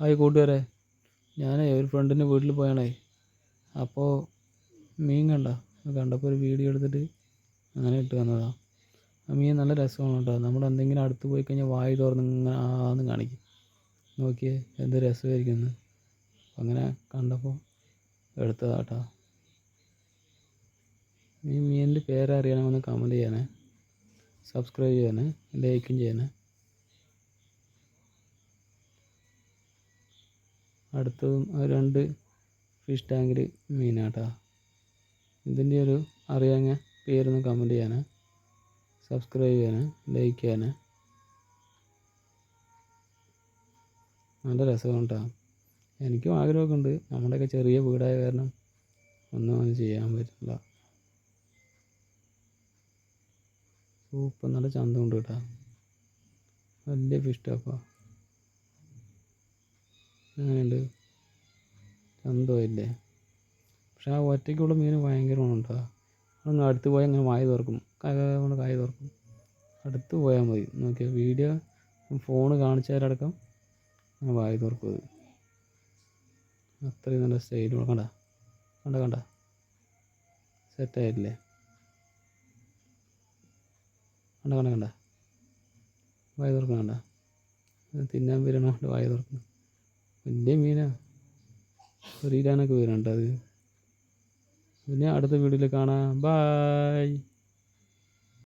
Hi കൂട്ടുകാരെ, ഞാനേ ഒരു ഫ്രണ്ടിൻ്റെ വീട്ടിൽ പോയാണേ. അപ്പോൾ മീൻ കണ്ടപ്പോൾ ഒരു വീഡിയോ എടുത്തിട്ട് അങ്ങനെ ഇട്ട് വന്നതാണ്. ആ മീൻ നല്ല രസമാണ് കേട്ടോ. നമ്മൾ എന്തെങ്കിലും അടുത്ത് പോയി കഴിഞ്ഞാൽ വായി തുറന്ന് ഇങ്ങനെ ആന്ന് കാണിക്കും. നോക്കിയേ എന്ത് രസമായിരിക്കുന്നു. അങ്ങനെ കണ്ടപ്പോൾ എടുത്തതാണ് കേട്ടോ. ഈ മീനിൻ്റെ പേരറിയണമെന്ന് കമൻറ്റ് ചെയ്യണേ, സബ്സ്ക്രൈബ് ചെയ്യണേ, ലൈക്കും ചെയ്യണേ. അടുത്തതും രണ്ട് ഫിഷ് ടാങ്കിൽ മീനാട്ടാ. ഇതിൻ്റെ ഒരു അറിയാവുന്ന പേരൊന്ന് കമൻറ്റ് ചെയ്യാനേ, സബ്സ്ക്രൈബ് ചെയ്യാനേ, ലൈക്ക് ചെയ്യാനേ. നല്ല രസമാണ് കേട്ടോ. എനിക്കും ആഗ്രഹമൊക്കെ ഉണ്ട്. നമ്മുടെയൊക്കെ ചെറിയ വീടായ കാരണം ഒന്നും ചെയ്യാൻ പറ്റില്ല. സൂപ്പർ നല്ല ചന്തമുണ്ട് കേട്ടോ. വലിയ ഫിഷ് ടാപ്പാ. അങ്ങനെയുണ്ട്, ചന്തമില്ലേ. പക്ഷെ ആ ഒറ്റയ്ക്കുള്ള മീൻ ഭയങ്കരമാണ് കേട്ടോ. അങ്ങ് അടുത്ത് പോയാൽ അങ്ങനെ വായി തുറക്കും, കൊണ്ട് കായ് തുറക്കും. അടുത്ത് പോയാൽ മതി. നോക്കിയാൽ വീഡിയോ ഫോണ് കാണിച്ചാലടക്കം അങ്ങനെ വായി തുറക്കും. അത് അത്രയും നല്ല സ്റ്റൈലും കണ്ട സെറ്റായിട്ടില്ലേ. കണ്ട വായി തുറക്കണ്ട. തിന്നാൻ വരണോണ്ട് വായി തുറക്കുന്നു. വലിയ മീനാ, ഒരു ഇരാനൊക്കെ വരുന്നുണ്ട് അത്. പിന്നെ അടുത്ത വീഡിയോയിൽ കാണാം. ബായ്.